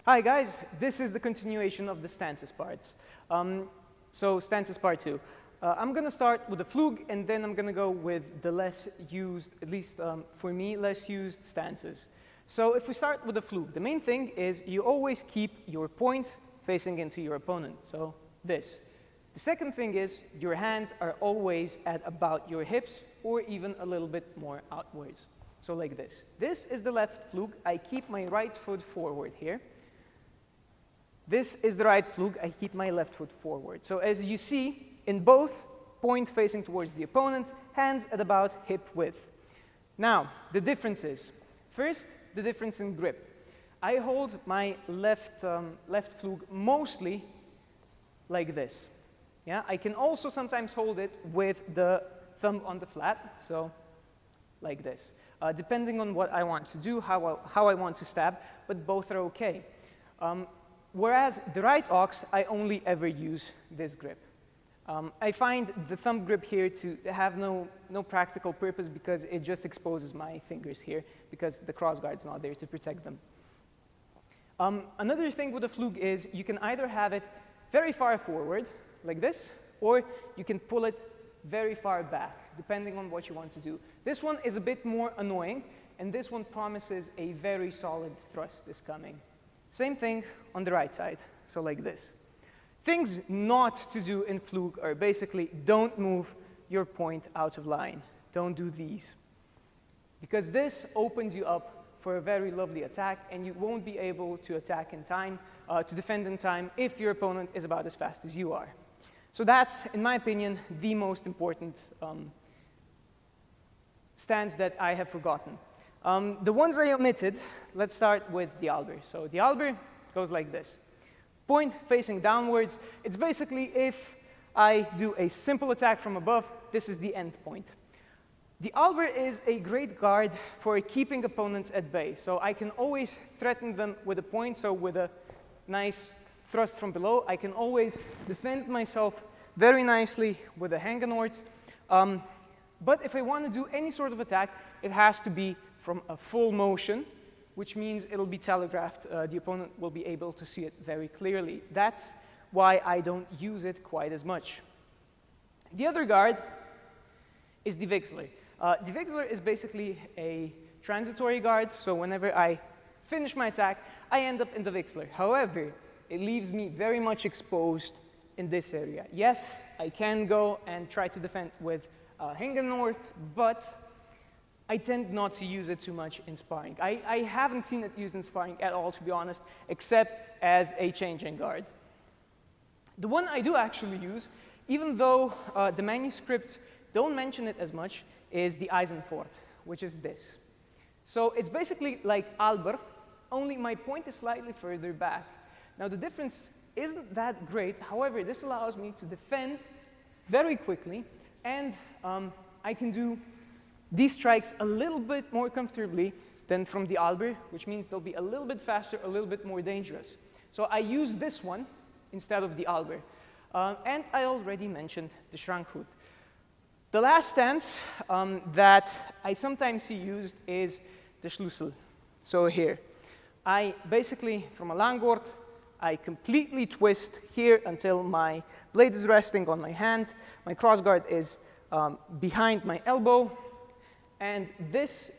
Hi guys, this is the continuation of the stances parts. So stances part 2. I'm going to start with the flug, and then I'm going to go with the less used, at least for me, less used stances. So if we start with the flug, the main thing is you always keep your point facing into your opponent, so this. The second thing is your hands are always at about your hips or even a little bit more outwards. So like this. This is the left flug. I keep my right foot forward here. This is the right flug. I keep my left foot forward. So as you see, in both, point facing towards the opponent, hands at about hip width. Now, the differences. First, the difference in grip. I hold my left flug mostly like this. Yeah, I can also sometimes hold it with the thumb on the flat, so like this. Depending on what I want to do, how I want to stab, but both are okay. Whereas the right ox, I only ever use this grip. I find the thumb grip here to have no practical purpose because it just exposes my fingers here because the crossguard's not there to protect them. Another thing with the flug is you can either have it very far forward, like this, or you can pull it very far back, depending on what you want to do. This one is a bit more annoying, and this one promises a very solid thrust is coming. Same thing on the right side, so like this. Things not to do in flug are basically don't move your point out of line. Don't do these. Because this opens you up for a very lovely attack, and you won't be able to attack in time, to defend in time, if your opponent is about as fast as you are. So that's, in my opinion, the most important stance that I have forgotten. The ones I omitted, let's start with the Alber. So the Alber goes like this. Point facing downwards. It's basically if I do a simple attack from above, this is the end point. The Alber is a great guard for keeping opponents at bay. So I can always threaten them with a point, so with a nice thrust from below. I can always defend myself very nicely with the Hangenoords. But if I want to do any sort of attack, it has to be from a full motion, which means it'll be telegraphed. The opponent will be able to see it very clearly. That's why I don't use it quite as much. The other guard is the Wixler. The Wixler is basically a transitory guard, so whenever I finish my attack, I end up in the Wixler. However, it leaves me very much exposed in this area. Yes, I can go and try to defend with Hangenoord, but I tend not to use it too much in sparring. I haven't seen it used in sparring at all, to be honest, except as a changing guard. The one I do actually use, even though the manuscripts don't mention it as much, is the Eisenfort, which is this. So it's basically like Alber, only my point is slightly further back. Now the difference isn't that great. However, this allows me to defend very quickly, and I can do these strikes a little bit more comfortably than from the Alber, which means they'll be a little bit faster, a little bit more dangerous. So I use this one instead of the Alber. And I already mentioned the Schrankhut. The last stance that I sometimes see used is the Schlüssel. So here, I basically, from a Langwort, I completely twist here until my blade is resting on my hand. My crossguard is behind my elbow. And this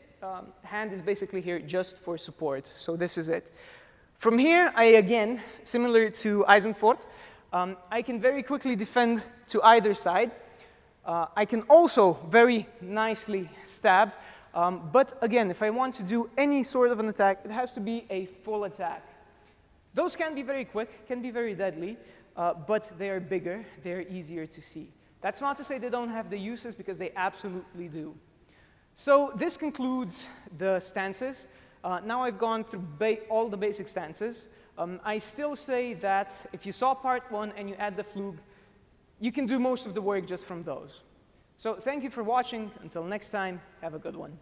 hand is basically here just for support. So this is it. From here, I again, similar to Eisenfort, I can very quickly defend to either side. I can also very nicely stab. But again, if I want to do any sort of an attack, it has to be a full attack. Those can be very quick, can be very deadly, but they are bigger, they're easier to see. That's not to say they don't have the uses, because they absolutely do. So this concludes the stances. Now I've gone through all the basic stances. I still say that if you saw part 1 and you add the flug, you can do most of the work just from those. So thank you for watching. Until next time, have a good one.